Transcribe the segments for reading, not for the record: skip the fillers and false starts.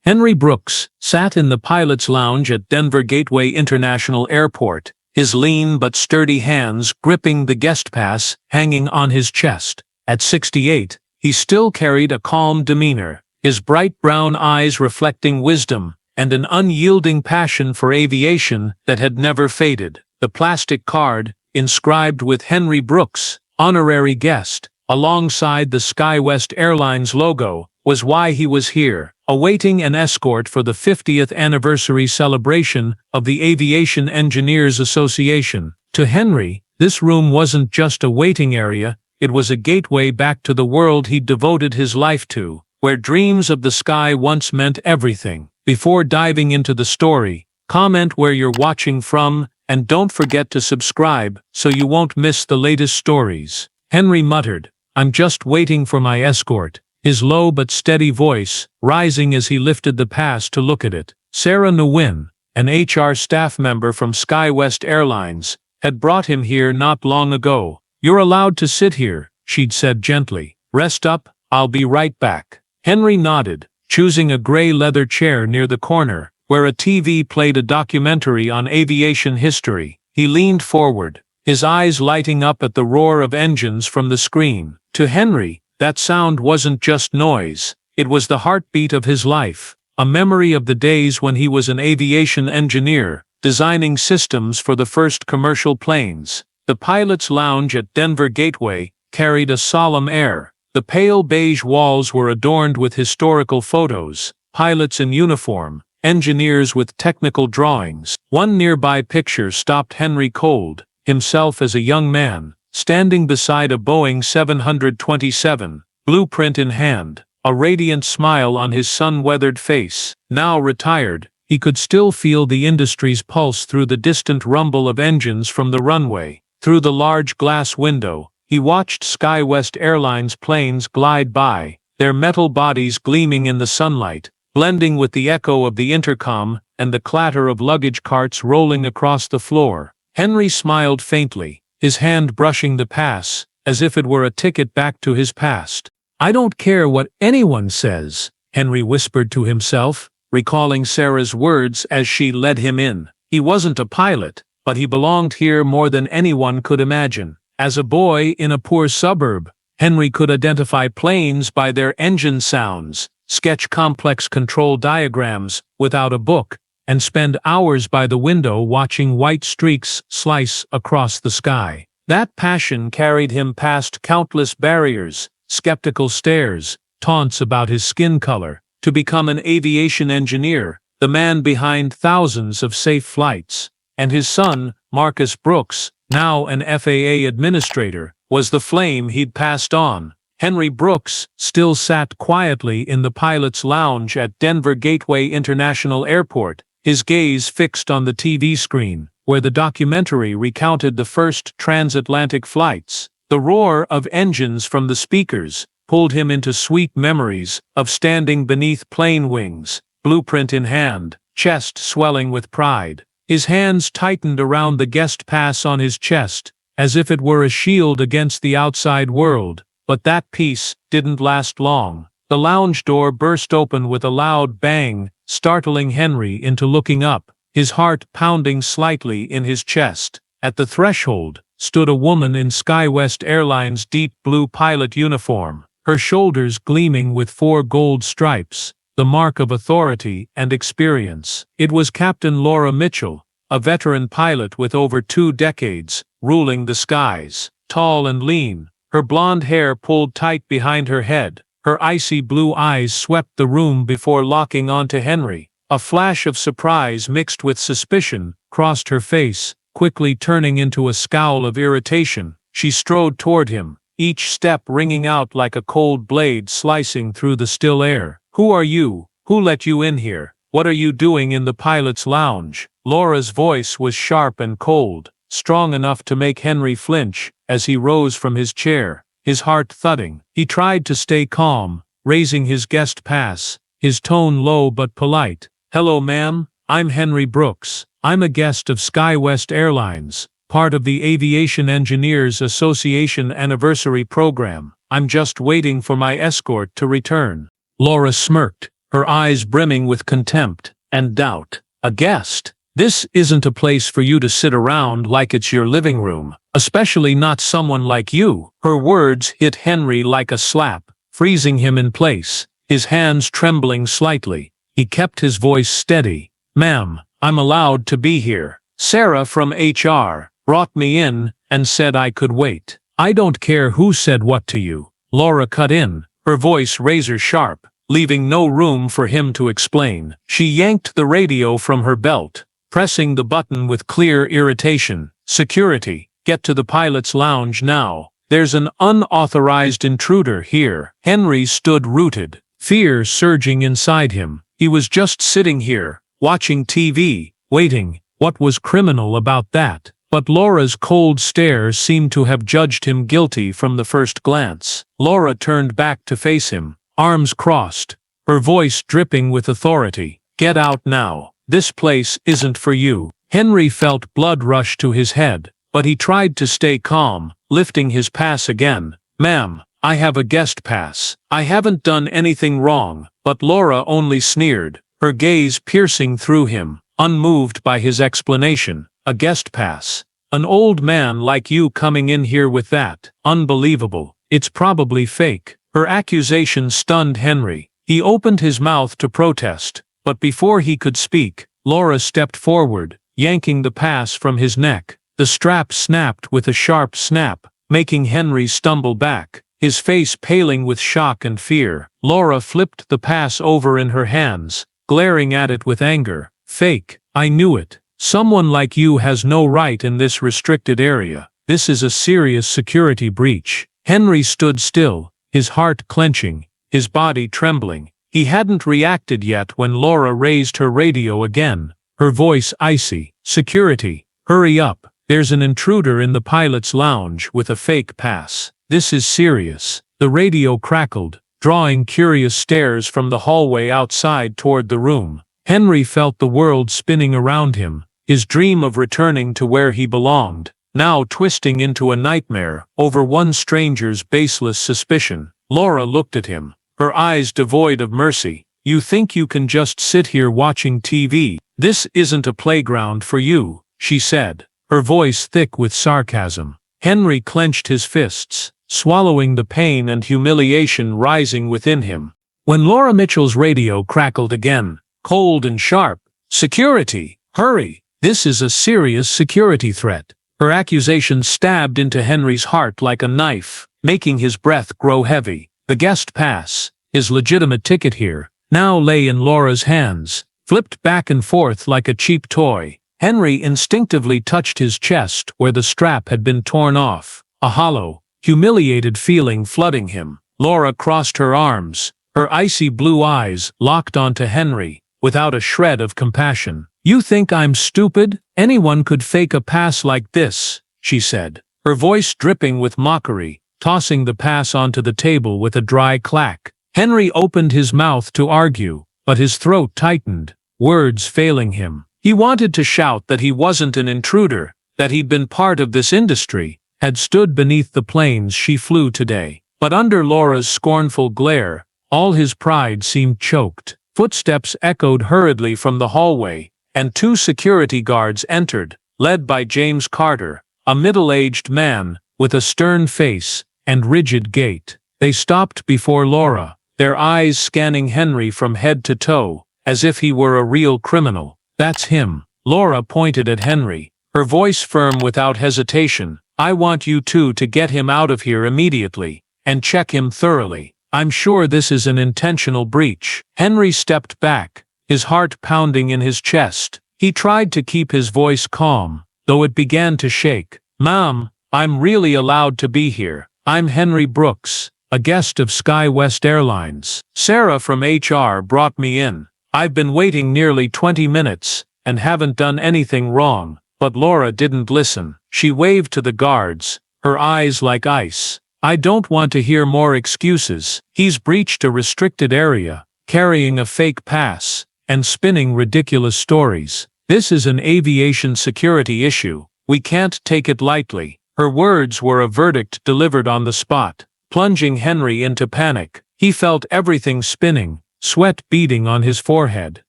Henry Brooks sat in the pilot's lounge at Denver Gateway International Airport, his lean but sturdy hands gripping the guest pass hanging on his chest. At 68, he still carried a calm demeanor, his bright brown eyes reflecting wisdom and an unyielding passion for aviation that had never faded. The plastic card, inscribed with Henry Brooks, honorary guest, alongside the SkyWest Airlines logo, was why he was here, awaiting an escort for the 50th anniversary celebration of the Aviation Engineers Association. To Henry, this room wasn't just a waiting area, it was a gateway back to the world he'd devoted his life to, where dreams of the sky once meant everything. Before diving into the story, comment where you're watching from, and don't forget to subscribe so you won't miss the latest stories. Henry muttered, "I'm just waiting for my escort," his low but steady voice rising as he lifted the pass to look at it. Sarah Nguyen, an HR staff member from SkyWest Airlines, had brought him here not long ago. "You're allowed to sit here," she'd said gently. "Rest up, I'll be right back." Henry nodded, choosing a gray leather chair near the corner, where a TV played a documentary on aviation history. He leaned forward, his eyes lighting up at the roar of engines from the screen. To Henry, that sound wasn't just noise, it was the heartbeat of his life, a memory of the days when he was an aviation engineer, designing systems for the first commercial planes. The pilot's lounge at Denver Gateway carried a solemn air. The pale beige walls were adorned with historical photos, pilots in uniform, engineers with technical drawings. One nearby picture stopped Henry cold, himself as a young man, standing beside a Boeing 727, blueprint in hand, a radiant smile on his sun-weathered face. Now retired, he could still feel the industry's pulse through the distant rumble of engines from the runway. Through the large glass window, he watched SkyWest Airlines planes glide by, their metal bodies gleaming in the sunlight, blending with the echo of the intercom and the clatter of luggage carts rolling across the floor. Henry smiled faintly, his hand brushing the pass, as if it were a ticket back to his past. "I don't care what anyone says," Henry whispered to himself, recalling Sarah's words as she led him in. He wasn't a pilot, but he belonged here more than anyone could imagine. As a boy in a poor suburb, Henry could identify planes by their engine sounds, sketch complex control diagrams without a book, and spend hours by the window watching white streaks slice across the sky. That passion carried him past countless barriers, skeptical stares, taunts about his skin color, to become an aviation engineer, the man behind thousands of safe flights. And his son, Marcus Brooks, now an FAA administrator, was the flame he'd passed on. Henry Brooks still sat quietly in the pilot's lounge at Denver Gateway International Airport, his gaze fixed on the TV screen, where the documentary recounted the first transatlantic flights. The roar of engines from the speakers pulled him into sweet memories of standing beneath plane wings, blueprint in hand, chest swelling with pride. His hands tightened around the guest pass on his chest, as if it were a shield against the outside world. But that peace didn't last long. The lounge door burst open with a loud bang, startling Henry into looking up, his heart pounding slightly in his chest. At the threshold stood a woman in SkyWest Airlines' deep blue pilot uniform, her shoulders gleaming with 4 gold stripes, the mark of authority and experience. It was Captain Laura Mitchell, a veteran pilot with over 2 decades, ruling the skies. Tall and lean, her blonde hair pulled tight behind her head, her icy blue eyes swept the room before locking onto Henry. A flash of surprise mixed with suspicion crossed her face, quickly turning into a scowl of irritation. She strode toward him, each step ringing out like a cold blade slicing through the still air. "Who are you? Who let you in here? What are you doing in the pilot's lounge?" Laura's voice was sharp and cold, strong enough to make Henry flinch as he rose from his chair, his heart thudding. He tried to stay calm, raising his guest pass, his tone low but polite. "Hello, ma'am. I'm Henry Brooks. I'm a guest of SkyWest Airlines, part of the Aviation Engineers Association anniversary program. I'm just waiting for my escort to return." Laura smirked, her eyes brimming with contempt and doubt. A guest? This isn't a place for you to sit around like it's your living room, especially not someone like you. Her words hit Henry like a slap, freezing him in place, his hands trembling slightly. He kept his voice steady. Ma'am, I'm allowed to be here. Sarah from HR brought me in and said I could wait. I don't care who said what to you. Laura cut in, her voice razor sharp, leaving no room for him to explain. She yanked the radio from her belt, pressing the button with clear irritation. Security, get to the pilot's lounge now. There's an unauthorized intruder here. Henry stood rooted, fear surging inside him. He was just sitting here, watching TV, waiting. What was criminal about that? But Laura's cold stare seemed to have judged him guilty from the first glance. Laura turned back to face him, arms crossed, her voice dripping with authority. Get out now. This place isn't for you. Henry felt blood rush to his head, but he tried to stay calm, lifting his pass again. Ma'am, I have a guest pass. I haven't done anything wrong. But Laura only sneered, her gaze piercing through him, unmoved by his explanation. A guest pass? An old man like you coming in here with that? Unbelievable. It's probably fake. Her accusation stunned Henry. He opened his mouth to protest, but before he could speak, Laura stepped forward, yanking the pass from his neck. The strap snapped with a sharp snap, making Henry stumble back, his face paling with shock and fear. Laura flipped the pass over in her hands, glaring at it with anger. Fake. I knew it. Someone like you has no right in this restricted area. This is a serious security breach. Henry stood still, his heart clenching, his body trembling. He hadn't reacted yet when Laura raised her radio again, her voice icy. Security, hurry up. There's an intruder in the pilot's lounge with a fake pass. This is serious. The radio crackled, drawing curious stares from the hallway outside toward the room. Henry felt the world spinning around him, his dream of returning to where he belonged, now twisting into a nightmare over one stranger's baseless suspicion. Laura looked at him, her eyes devoid of mercy. You think you can just sit here watching TV? This isn't a playground for you, she said, her voice thick with sarcasm. Henry clenched his fists, swallowing the pain and humiliation rising within him. When Laura Mitchell's radio crackled again, cold and sharp, "Security, hurry! This is a serious security threat." Her accusation stabbed into Henry's heart like a knife, making his breath grow heavy. The guest pass, his legitimate ticket here, now lay in Laura's hands, flipped back and forth like a cheap toy. Henry instinctively touched his chest where the strap had been torn off, a hollow, humiliated feeling flooding him. Laura crossed her arms, her icy blue eyes locked onto Henry, without a shred of compassion. "You think I'm stupid? Anyone could fake a pass like this," she said, her voice dripping with mockery, tossing the pass onto the table with a dry clack. Henry opened his mouth to argue, but his throat tightened, words failing him. He wanted to shout that he wasn't an intruder, that he'd been part of this industry, had stood beneath the planes she flew today. But under Laura's scornful glare, all his pride seemed choked. Footsteps echoed hurriedly from the hallway, and two security guards entered, led by James Carter, a middle-aged man, with a stern face and rigid gait. They stopped before Laura, their eyes scanning Henry from head to toe, as if he were a real criminal. "That's him." Laura pointed at Henry, her voice firm without hesitation. "I want you two to get him out of here immediately, and check him thoroughly. I'm sure this is an intentional breach." Henry stepped back, his heart pounding in his chest. He tried to keep his voice calm, though it began to shake. "Ma'am, I'm really allowed to be here. I'm Henry Brooks, a guest of SkyWest Airlines. Sarah from HR brought me in. I've been waiting nearly 20 minutes, and haven't done anything wrong." But Laura didn't listen. She waved to the guards, her eyes like ice. "I don't want to hear more excuses. He's breached a restricted area, carrying a fake pass, and spinning ridiculous stories. This is an aviation security issue. We can't take it lightly." Her words were a verdict delivered on the spot, plunging Henry into panic. He felt everything spinning, sweat beading on his forehead.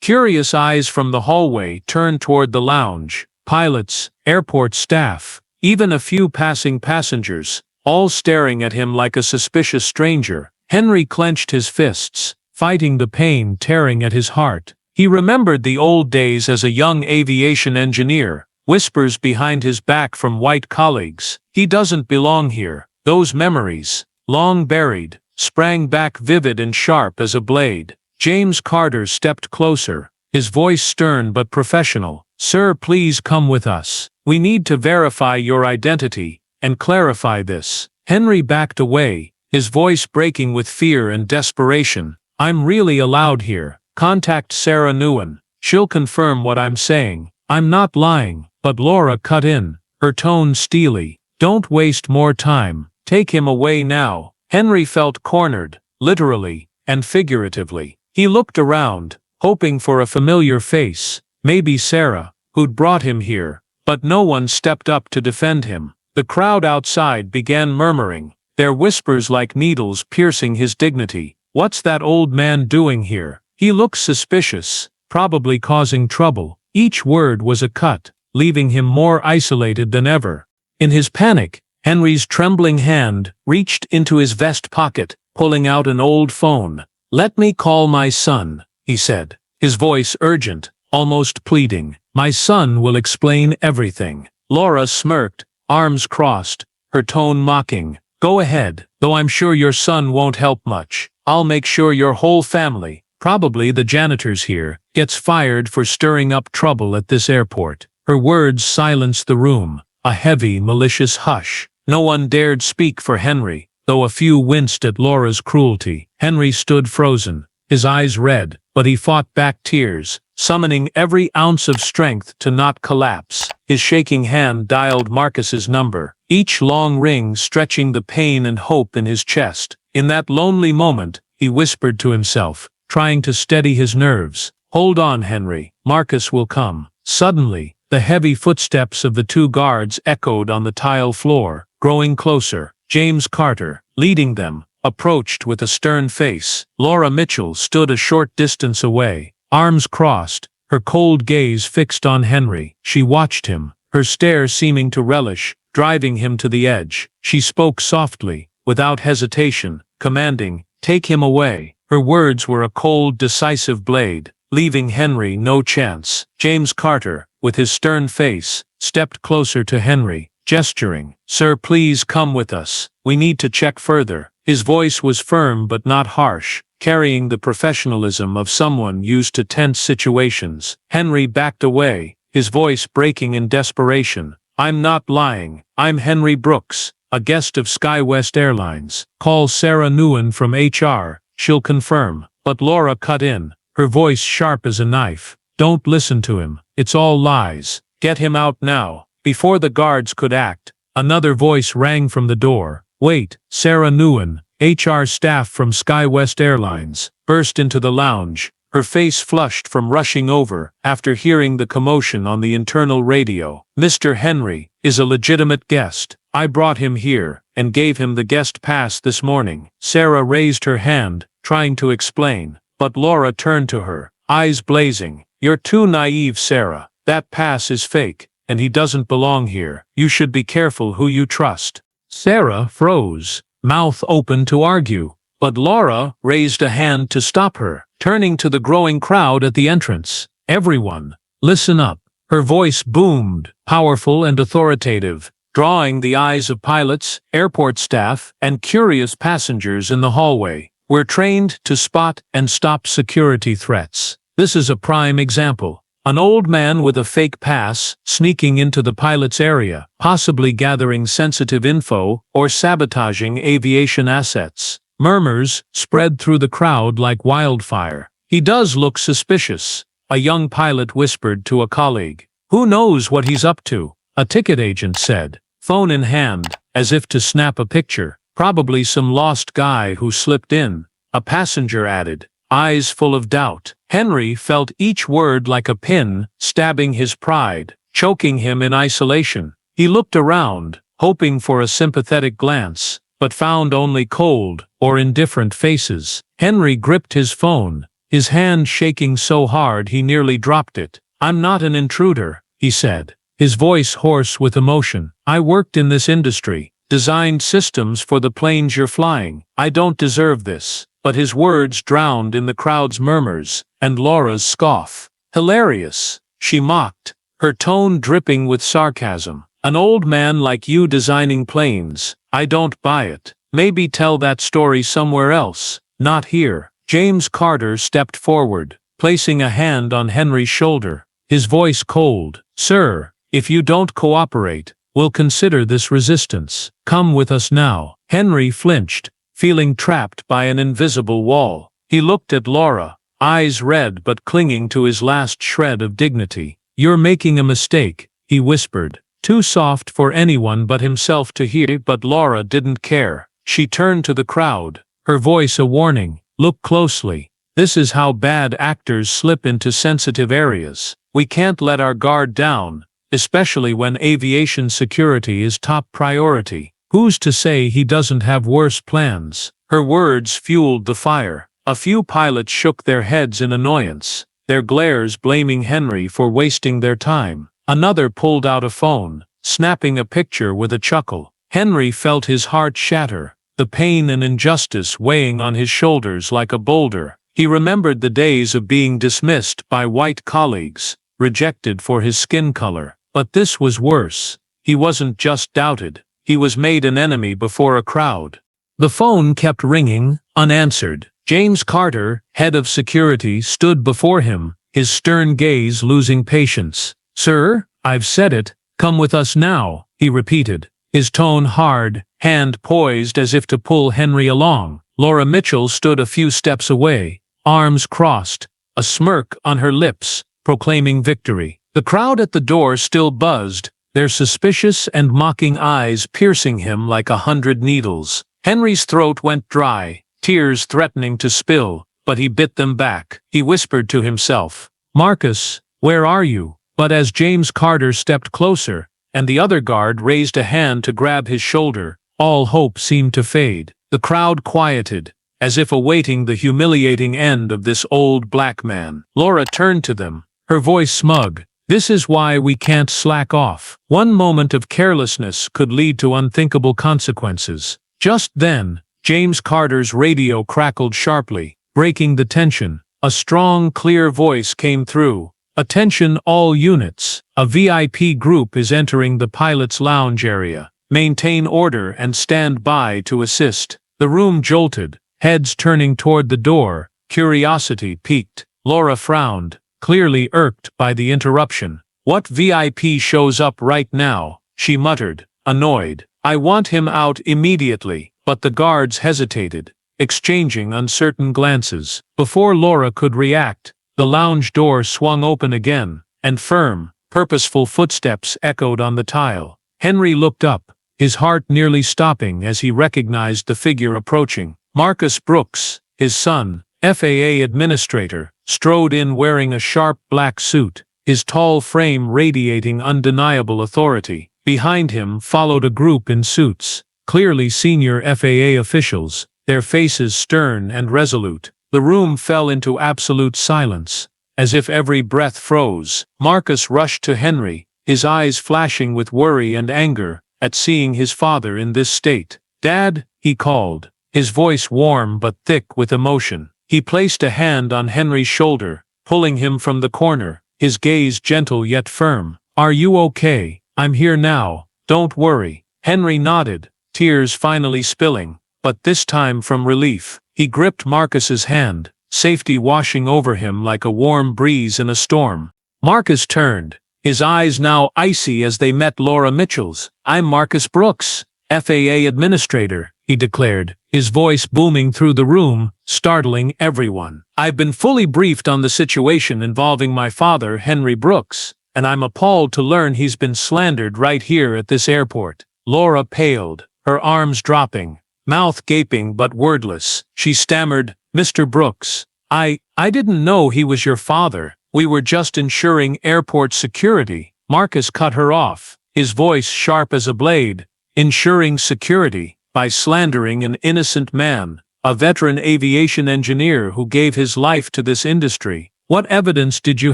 Curious eyes from the hallway turned toward the lounge. Pilots, airport staff, even a few passing passengers, all staring at him like a suspicious stranger. Henry clenched his fists, fighting the pain tearing at his heart. He remembered the old days as a young aviation engineer, whispers behind his back from white colleagues. He doesn't belong here. Those memories, long buried, sprang back vivid and sharp as a blade. James Carter stepped closer, his voice stern but professional. "Sir, please come with us. We need to verify your identity and clarify this." Henry backed away, his voice breaking with fear and desperation. "I'm really allowed here. Contact Sarah Nguyen. She'll confirm what I'm saying. I'm not lying." But Laura cut in, her tone steely. "Don't waste more time. Take him away now." Henry felt cornered, literally and figuratively. He looked around, hoping for a familiar face, maybe Sarah, who'd brought him here, but no one stepped up to defend him. The crowd outside began murmuring, their whispers like needles piercing his dignity. "What's that old man doing here? He looks suspicious, probably causing trouble." Each word was a cut, leaving him more isolated than ever. In his panic, Henry's trembling hand reached into his vest pocket, pulling out an old phone. "Let me call my son," he said, his voice urgent, almost pleading. "My son will explain everything." Laura smirked, arms crossed, her tone mocking. "Go ahead, though I'm sure your son won't help much. I'll make sure your whole family, probably the janitors here, gets fired for stirring up trouble at this airport." Her words silenced the room, a heavy, malicious hush. No one dared speak for Henry, though a few winced at Laura's cruelty. Henry stood frozen, his eyes red, but he fought back tears, summoning every ounce of strength to not collapse. His shaking hand dialed Marcus's number, each long ring stretching the pain and hope in his chest. In that lonely moment, he whispered to himself, trying to steady his nerves, "Hold on, Henry. Marcus will come." Suddenly, the heavy footsteps of the two guards echoed on the tile floor, growing closer. James Carter, leading them, approached with a stern face. Laura Mitchell stood a short distance away, arms crossed, her cold gaze fixed on Henry. She watched him, her stare seeming to relish, driving him to the edge. She spoke softly, without hesitation, commanding, "Take him away." Her words were a cold, decisive blade, leaving Henry no chance. James Carter, with his stern face, stepped closer to Henry, gesturing, "Sir, please come with us. We need to check further." His voice was firm but not harsh, carrying the professionalism of someone used to tense situations. Henry backed away, his voice breaking in desperation. "I'm not lying. I'm Henry Brooks, a guest of SkyWest Airlines. Call Sarah Nguyen from HR, she'll confirm." But Laura cut in, her voice sharp as a knife. "Don't listen to him. It's all lies. Get him out now." Before the guards could act, another voice rang from the door. "Wait." Sarah Nguyen, HR staff from SkyWest Airlines, burst into the lounge, her face flushed from rushing over after hearing the commotion on the internal radio. "Mr. Henry is a legitimate guest. I brought him here and gave him the guest pass this morning." Sarah raised her hand, trying to explain, but Laura turned to her, eyes blazing. "You're too naive, Sarah. That pass is fake, and he doesn't belong here. You should be careful who you trust." Sarah froze, mouth open to argue, but Laura raised a hand to stop her, turning to the growing crowd at the entrance. "Everyone, listen up." Her voice boomed, powerful and authoritative, drawing the eyes of pilots, airport staff, and curious passengers in the hallway. "We're trained to spot and stop security threats. This is a prime example. An old man with a fake pass, sneaking into the pilot's area, possibly gathering sensitive info or sabotaging aviation assets." Murmurs spread through the crowd like wildfire. "He does look suspicious," a young pilot whispered to a colleague. "Who knows what he's up to?" a ticket agent said, phone in hand, as if to snap a picture. "Probably some lost guy who slipped in," a passenger added, eyes full of doubt. Henry felt each word like a pin, stabbing his pride, choking him in isolation. He looked around, hoping for a sympathetic glance, but found only cold or indifferent faces. Henry gripped his phone, his hand shaking so hard he nearly dropped it. "I'm not an intruder," he said, his voice hoarse with emotion. "I worked in this industry, designed systems for the planes you're flying. I don't deserve this." But his words drowned in the crowd's murmurs and Laura's scoff. "Hilarious," she mocked, her tone dripping with sarcasm. "An old man like you designing planes. I don't buy it. Maybe tell that story somewhere else, not here." James Carter stepped forward, placing a hand on Henry's shoulder, his voice cold. "Sir, if you don't cooperate, we'll consider this resistance. Come with us now." Henry flinched, feeling trapped by an invisible wall. He looked at Laura, eyes red but clinging to his last shred of dignity. "You're making a mistake," he whispered, too soft for anyone but himself to hear. But Laura didn't care. She turned to the crowd, her voice a warning. "Look closely. This is how bad actors slip into sensitive areas. We can't let our guard down, especially when aviation security is top priority. Who's to say he doesn't have worse plans?" Her words fueled the fire. A few pilots shook their heads in annoyance, their glares blaming Henry for wasting their time. Another pulled out a phone, snapping a picture with a chuckle. Henry felt his heart shatter, the pain and injustice weighing on his shoulders like a boulder. He remembered the days of being dismissed by white colleagues, rejected for his skin color. But this was worse. He wasn't just doubted, he was made an enemy before a crowd. The phone kept ringing, unanswered. James Carter, head of security, stood before him, his stern gaze losing patience. "Sir, I've said it, come with us now," he repeated, his tone hard, hand poised as if to pull Henry along. Laura Mitchell stood a few steps away, arms crossed, a smirk on her lips, proclaiming victory. The crowd at the door still buzzed, their suspicious and mocking eyes piercing him like 100 needles. Henry's throat went dry, tears threatening to spill, but he bit them back. He whispered to himself, "Marcus, where are you?" But as James Carter stepped closer, and the other guard raised a hand to grab his shoulder, all hope seemed to fade. The crowd quieted, as if awaiting the humiliating end of this old black man. Laura turned to them, her voice smug. "This is why we can't slack off. One moment of carelessness could lead to unthinkable consequences." Just then, James Carter's radio crackled sharply, breaking the tension. A strong, clear voice came through. "Attention all units. A VIP group is entering the pilot's lounge area. Maintain order and stand by to assist." The room jolted, heads turning toward the door, curiosity piqued. Laura frowned, clearly irked by the interruption. "What VIP shows up right now?" she muttered, annoyed. "I want him out immediately." But the guards hesitated, exchanging uncertain glances. Before Laura could react, the lounge door swung open again, and firm, purposeful footsteps echoed on the tile. Henry looked up, his heart nearly stopping as he recognized the figure approaching. Marcus Brooks, his son, FAA administrator, strode in wearing a sharp black suit, his tall frame radiating undeniable authority. Behind him followed a group in suits, clearly senior FAA officials, their faces stern and resolute. The room fell into absolute silence, as if every breath froze. Marcus rushed to Henry, his eyes flashing with worry and anger at seeing his father in this state. "Dad," he called, his voice warm but thick with emotion. He placed a hand on Henry's shoulder, pulling him from the corner, his gaze gentle yet firm. "Are you okay? I'm here now, don't worry." Henry nodded, tears finally spilling, but this time from relief. He gripped Marcus's hand, safety washing over him like a warm breeze in a storm. Marcus turned, his eyes now icy as they met Laura Mitchell's. "I'm Marcus Brooks, FAA administrator," he declared, his voice booming through the room, startling everyone. "I've been fully briefed on the situation involving my father, Henry Brooks, and I'm appalled to learn he's been slandered right here at this airport." Laura paled, her arms dropping, mouth gaping but wordless. She stammered, "Mr. Brooks, I didn't know he was your father. We were just ensuring airport security." Marcus cut her off, his voice sharp as a blade. "Ensuring security? by slandering an innocent man, a veteran aviation engineer who gave his life to this industry. What evidence did you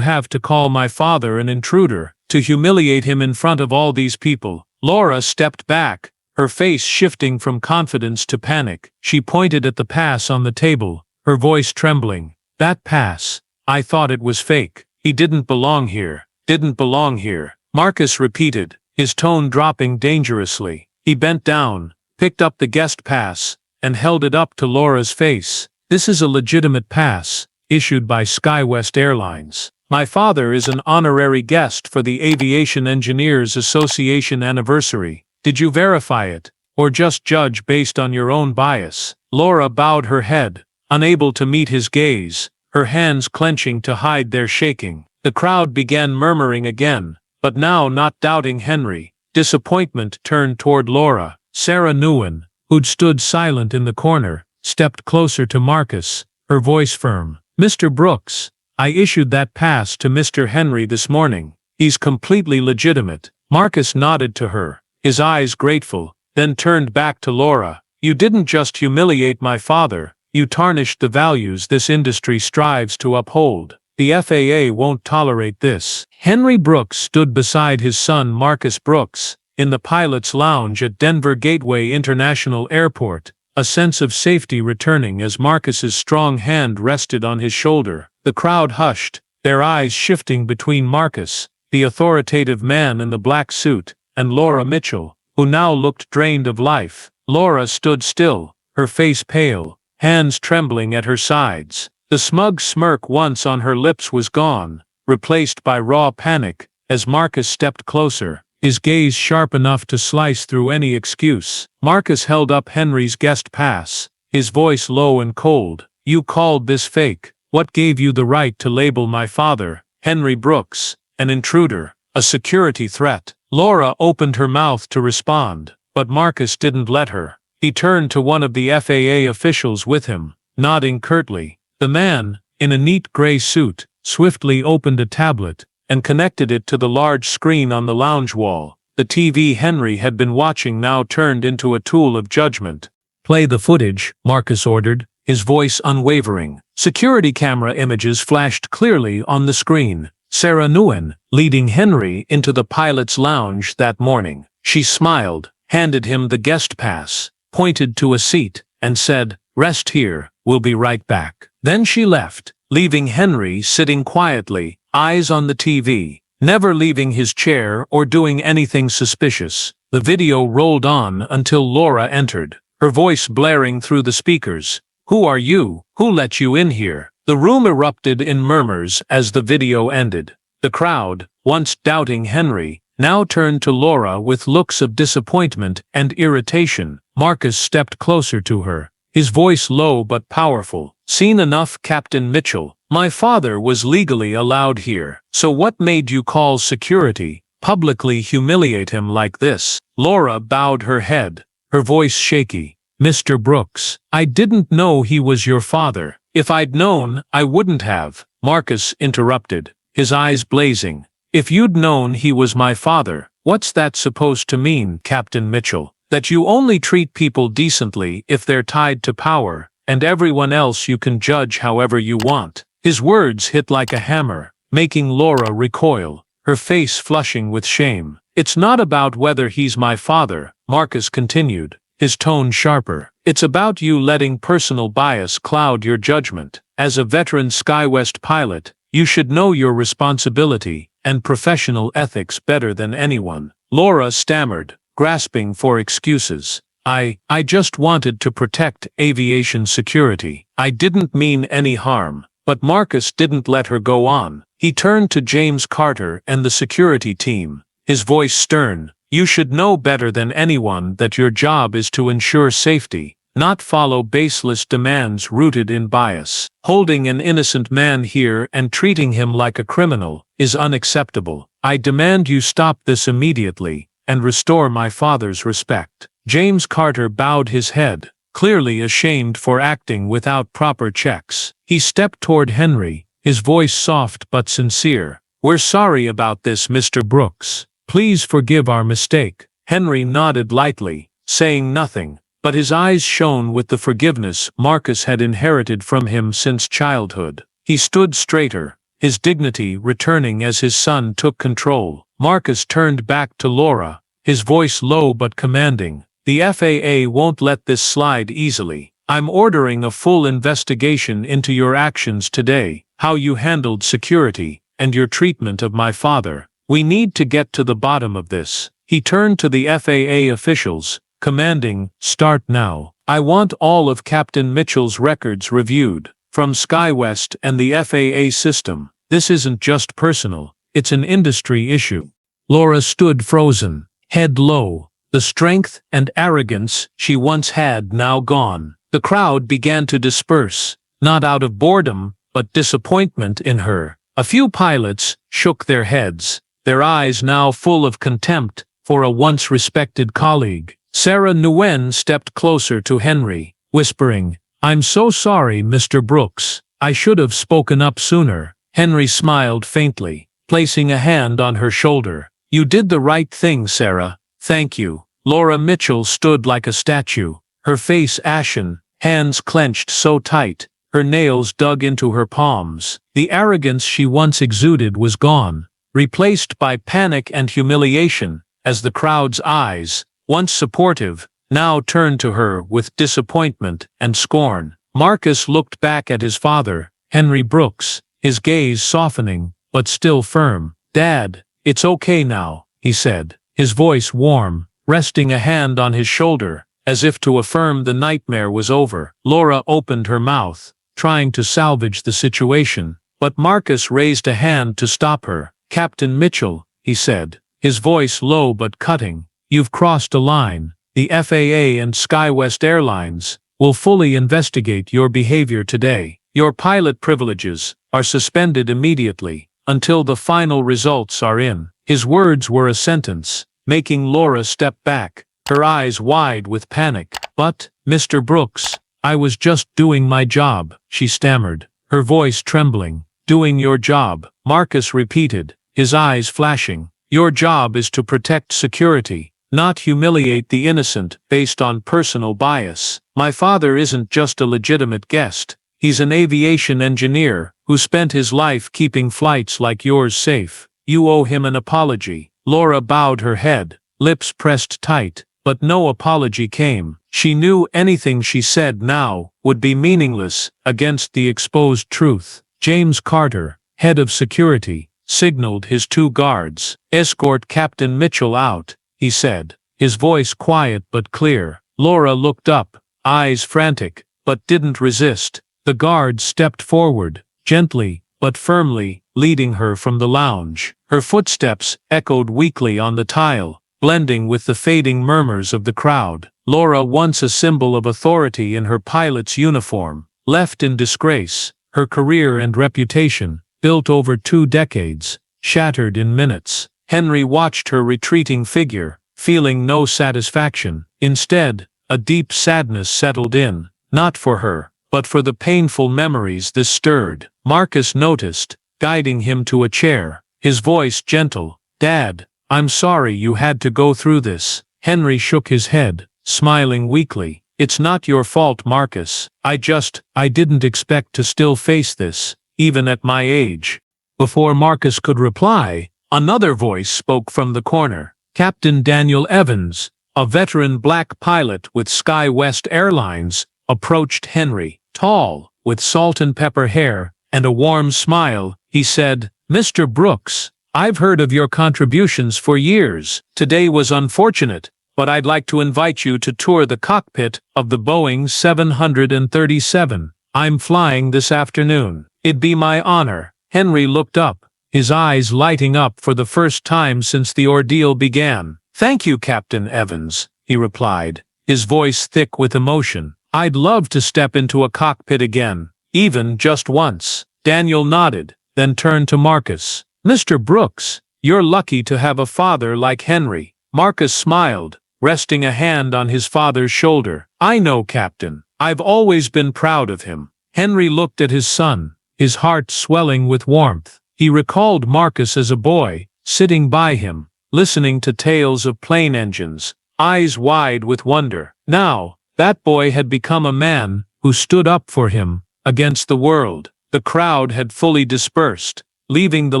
have to call my father an intruder, to humiliate him in front of all these people? Laura stepped back, her face shifting from confidence to panic. She pointed at the pass on the table, her voice trembling. That pass. I thought it was fake. He didn't belong here. Didn't belong here. Marcus repeated, his tone dropping dangerously. He bent down, picked up the guest pass, and held it up to Laura's face. This is a legitimate pass, issued by SkyWest Airlines. My father is an honorary guest for the Aviation Engineers Association anniversary. Did you verify it, or just judge based on your own bias? Laura bowed her head, unable to meet his gaze, her hands clenching to hide their shaking. The crowd began murmuring again, but now not doubting Henry. Disappointment turned toward Laura. Sarah Nguyen, who'd stood silent in the corner, stepped closer to Marcus, her voice firm. Mr. Brooks, I issued that pass to Mr. Henry this morning. He's completely legitimate. Marcus nodded to her, his eyes grateful, then turned back to Laura. You didn't just humiliate my father, you tarnished the values this industry strives to uphold. The FAA won't tolerate this. Henry Brooks stood beside his son Marcus Brooks, in the pilot's lounge at Denver Gateway International Airport, a sense of safety returning as Marcus's strong hand rested on his shoulder. The crowd hushed, their eyes shifting between Marcus, the authoritative man in the black suit, and Laura Mitchell, who now looked drained of life. Laura stood still, her face pale, hands trembling at her sides. The smug smirk once on her lips was gone, replaced by raw panic, as Marcus stepped closer, his gaze sharp enough to slice through any excuse. Marcus held up Henry's guest pass, his voice low and cold. You called this fake. What gave you the right to label my father, Henry Brooks, an intruder, a security threat? Laura opened her mouth to respond, but Marcus didn't let her. He turned to one of the FAA officials with him, nodding curtly. The man, in a neat gray suit, swiftly opened a tablet and connected it to the large screen on the lounge wall. The TV Henry had been watching now turned into a tool of judgment. Play the footage, Marcus ordered, his voice unwavering. Security camera images flashed clearly on the screen. Sarah Nguyen, leading Henry into the pilot's lounge that morning. She smiled, handed him the guest pass, pointed to a seat, and said, "Rest here, we'll be right back." Then she left, leaving Henry sitting quietly, eyes on the TV, never leaving his chair or doing anything suspicious. The video rolled on until Laura entered, her voice blaring through the speakers. "Who are you? Who let you in here?" The room erupted in murmurs as the video ended. The crowd, once doubting Henry, now turned to Laura with looks of disappointment and irritation. Marcus stepped closer to her, his voice low but powerful. "Seen enough, Captain Mitchell. My father was legally allowed here. So what made you call security, publicly humiliate him like this?" Laura bowed her head, her voice shaky. "Mr. Brooks, I didn't know he was your father. If I'd known, I wouldn't have," Marcus interrupted, his eyes blazing. "If you'd known he was my father, what's that supposed to mean, Captain Mitchell? That you only treat people decently if they're tied to power, and everyone else you can judge however you want?" His words hit like a hammer, making Laura recoil, her face flushing with shame. "It's not about whether he's my father," Marcus continued, his tone sharper. "It's about you letting personal bias cloud your judgment. As a veteran SkyWest pilot, you should know your responsibility and professional ethics better than anyone." Laura stammered, grasping for excuses. I just wanted to protect aviation security. I didn't mean any harm." But Marcus didn't let her go on. He turned to James Carter and the security team, his voice stern. "You should know better than anyone that your job is to ensure safety, not follow baseless demands rooted in bias. Holding an innocent man here and treating him like a criminal is unacceptable. I demand you stop this immediately and restore my father's respect." James Carter bowed his head, clearly ashamed for acting without proper checks. He stepped toward Henry, his voice soft but sincere. "We're sorry about this, Mr. Brooks. Please forgive our mistake." Henry nodded lightly, saying nothing, but his eyes shone with the forgiveness Marcus had inherited from him since childhood. He stood straighter, his dignity returning as his son took control. Marcus turned back to Laura, his voice low but commanding. "The FAA won't let this slide easily. I'm ordering a full investigation into your actions today, how you handled security, and your treatment of my father. We need to get to the bottom of this." He turned to the FAA officials, commanding, "Start now. I want all of Captain Mitchell's records reviewed, from SkyWest and the FAA system. This isn't just personal, it's an industry issue." Laura stood frozen, head low, the strength and arrogance she once had now gone. The crowd began to disperse, not out of boredom, but disappointment in her. A few pilots shook their heads, their eyes now full of contempt for a once respected colleague. Sarah Nguyen stepped closer to Henry, whispering, "I'm so sorry, Mr. Brooks. I should have spoken up sooner." Henry smiled faintly, placing a hand on her shoulder. "You did the right thing, Sarah. Thank you." Laura Mitchell stood like a statue, her face ashen, hands clenched so tight, her nails dug into her palms. The arrogance she once exuded was gone, replaced by panic and humiliation, as the crowd's eyes, once supportive, now turned to her with disappointment and scorn. Marcus looked back at his father, Henry Brooks, his gaze softening, but still firm. "Dad, it's okay now," he said, his voice warm, resting a hand on his shoulder, as if to affirm the nightmare was over. Laura opened her mouth, trying to salvage the situation, but Marcus raised a hand to stop her. "Captain Mitchell," he said, his voice low but cutting, "you've crossed a line. The FAA and SkyWest Airlines will fully investigate your behavior today. Your pilot privileges are suspended immediately until the final results are in." His words were a sentence, making Laura step back, her eyes wide with panic. "But, Mr. Brooks, I was just doing my job," she stammered, her voice trembling. "Doing your job," Marcus repeated, his eyes flashing. "Your job is to protect security, not humiliate the innocent based on personal bias. My father isn't just a legitimate guest. He's an aviation engineer who spent his life keeping flights like yours safe. You owe him an apology." Laura bowed her head, lips pressed tight, but no apology came. She knew anything she said now would be meaningless against the exposed truth. James Carter, head of security, signaled his 2 guards. "Escort Captain Mitchell out," he said, his voice quiet but clear. Laura looked up, eyes frantic, but didn't resist. The guards stepped forward, gently but firmly, leading her from the lounge. Her footsteps echoed weakly on the tile, blending with the fading murmurs of the crowd. Laura, once a symbol of authority in her pilot's uniform, left in disgrace, her career and reputation, built over 2 decades, shattered in minutes. Henry watched her retreating figure, feeling no satisfaction. Instead, a deep sadness settled in, not for her, but for the painful memories this stirred. Marcus noticed, guiding him to a chair, his voice gentle. "Dad, I'm sorry you had to go through this." Henry shook his head, smiling weakly. "It's not your fault, Marcus. I didn't expect to still face this, even at my age." Before Marcus could reply, another voice spoke from the corner. Captain Daniel Evans, a veteran black pilot with SkyWest Airlines, approached Henry. Tall, with salt and pepper hair, and a warm smile, he said, "Mr. Brooks, I've heard of your contributions for years. Today was unfortunate, but I'd like to invite you to tour the cockpit of the Boeing 737. I'm flying this afternoon. It'd be my honor." Henry looked up, his eyes lighting up for the first time since the ordeal began. "Thank you, Captain Evans," he replied, his voice thick with emotion. "I'd love to step into a cockpit again, even just once." Daniel nodded, then turned to Marcus. "Mr. Brooks, you're lucky to have a father like Henry." Marcus smiled, resting a hand on his father's shoulder. "I know, Captain. I've always been proud of him." Henry looked at his son, his heart swelling with warmth. He recalled Marcus as a boy, sitting by him, listening to tales of plane engines, eyes wide with wonder. Now, That boy had become a man who stood up for him against the world. The crowd had fully dispersed, leaving the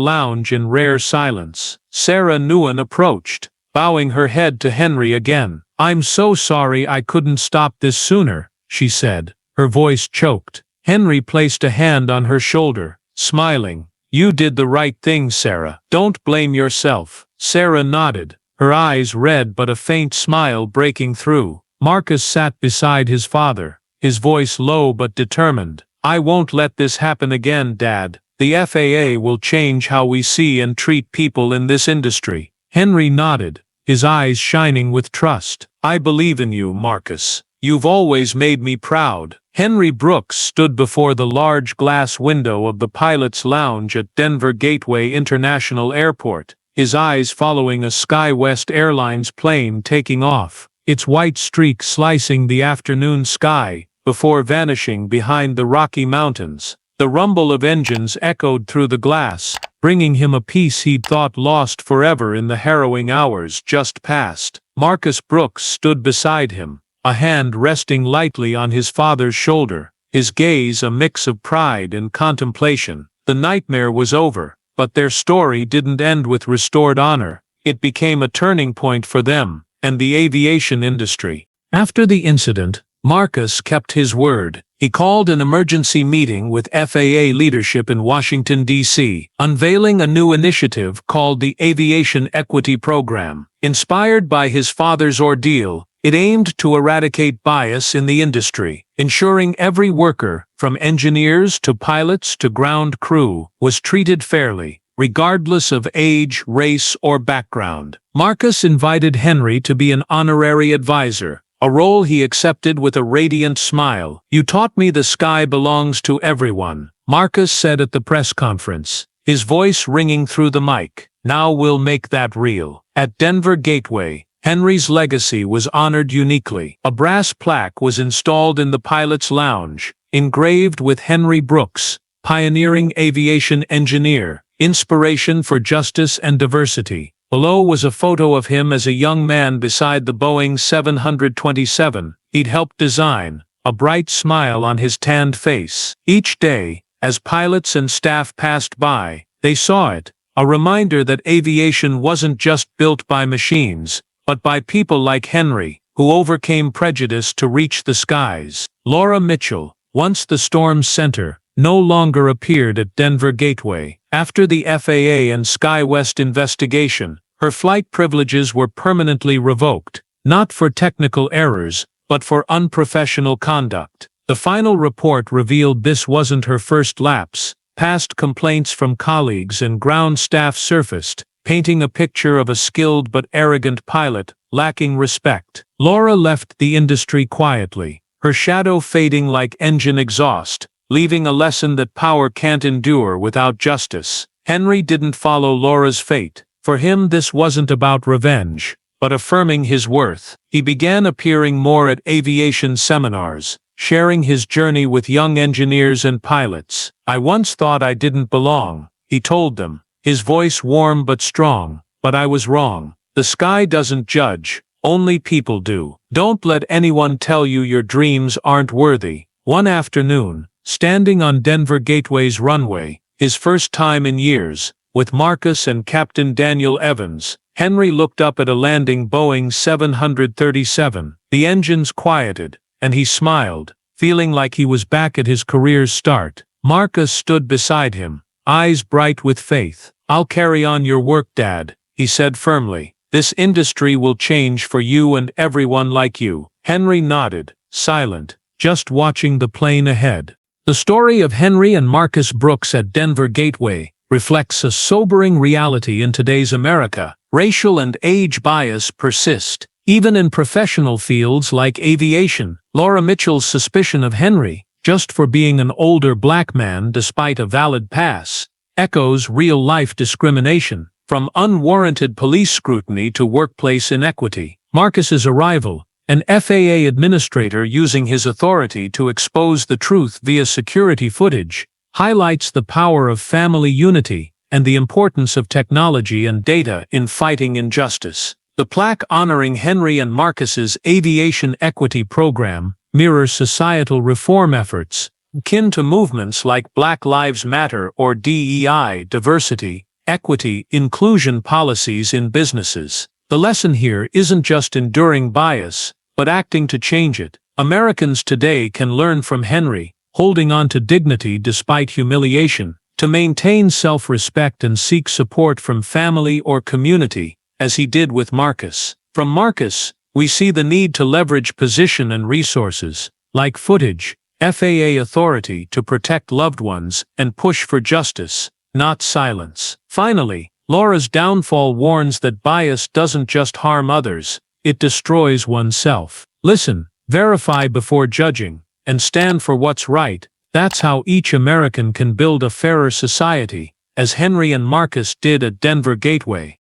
lounge in rare silence. Sarah Nguyen approached, bowing her head to Henry again. "I'm so sorry I couldn't stop this sooner," she said, her voice choked. Henry placed a hand on her shoulder, smiling. "You did the right thing, Sarah. Don't blame yourself." Sarah nodded, her eyes red but a faint smile breaking through. Marcus sat beside his father, his voice low but determined. "I won't let this happen again, Dad. The FAA will change how we see and treat people in this industry." Henry nodded, his eyes shining with trust. "I believe in you, Marcus. You've always made me proud." Henry Brooks stood before the large glass window of the pilot's lounge at Denver Gateway International Airport, his eyes following a SkyWest Airlines plane taking off, its white streak slicing the afternoon sky before vanishing behind the Rocky Mountains. The rumble of engines echoed through the glass, bringing him a peace he'd thought lost forever in the harrowing hours just past. Marcus Brooks stood beside him, a hand resting lightly on his father's shoulder, his gaze a mix of pride and contemplation. The nightmare was over, but their story didn't end with restored honor. It became a turning point for them and the aviation industry. After the incident, Marcus kept his word. He called an emergency meeting with FAA leadership in Washington, D.C., unveiling a new initiative called the Aviation Equity Program. Inspired by his father's ordeal, it aimed to eradicate bias in the industry, ensuring every worker, from engineers to pilots to ground crew, was treated fairly, regardless of age, race, or background. Marcus invited Henry to be an honorary advisor, a role he accepted with a radiant smile. "You taught me the sky belongs to everyone," Marcus said at the press conference, his voice ringing through the mic. "Now we'll make that real." At Denver Gateway, Henry's legacy was honored uniquely. A brass plaque was installed in the pilot's lounge, engraved with Henry Brooks, pioneering aviation engineer, inspiration for justice and diversity. Below was a photo of him as a young man beside the Boeing 727 he'd helped design, a bright smile on his tanned face. Each day, as pilots and staff passed by, they saw it, a reminder that aviation wasn't just built by machines, but by people like Henry, who overcame prejudice to reach the skies. Laura Mitchell, once the storm's center, no longer appeared at Denver Gateway. After the FAA and SkyWest investigation, her flight privileges were permanently revoked, not for technical errors, but for unprofessional conduct. The final report revealed this wasn't her first lapse. Past complaints from colleagues and ground staff surfaced, painting a picture of a skilled but arrogant pilot, lacking respect. Laura left the industry quietly, her shadow fading like engine exhaust, leaving a lesson that power can't endure without justice. Henry didn't follow Laura's fate. For him this wasn't about revenge, but affirming his worth. He began appearing more at aviation seminars, sharing his journey with young engineers and pilots. "I once thought I didn't belong," he told them, his voice warm but strong, "but I was wrong. The sky doesn't judge, only people do. Don't let anyone tell you your dreams aren't worthy." One afternoon, standing on Denver Gateway's runway, his first time in years, with Marcus and Captain Daniel Evans, Henry looked up at a landing Boeing 737. The engines quieted, and he smiled, feeling like he was back at his career's start. Marcus stood beside him, eyes bright with faith. "I'll carry on your work, Dad," he said firmly. "This industry will change for you and everyone like you." Henry nodded, silent, just watching the plane ahead. The story of Henry and Marcus Brooks at Denver Gateway reflects a sobering reality in today's America. Racial and age bias persist, even in professional fields like aviation. Laura Mitchell's suspicion of Henry, just for being an older black man despite a valid pass, echoes real-life discrimination, from unwarranted police scrutiny to workplace inequity. Marcus's arrival, an FAA administrator using his authority to expose the truth via security footage, highlights the power of family unity and the importance of technology and data in fighting injustice. The plaque honoring Henry and Marcus's aviation equity program mirrors societal reform efforts, akin to movements like Black Lives Matter or DEI, diversity, equity, inclusion policies in businesses. The lesson here isn't just enduring bias, but acting to change it. Americans today can learn from Henry, holding on to dignity despite humiliation, to maintain self-respect and seek support from family or community, as he did with Marcus. From Marcus, we see the need to leverage position and resources, like footage, FAA authority to protect loved ones and push for justice, not silence. Finally, Laura's downfall warns that bias doesn't just harm others, it destroys oneself. Listen, verify before judging, and stand for what's right. That's how each American can build a fairer society, as Henry and Marcus did at Denver Gateway.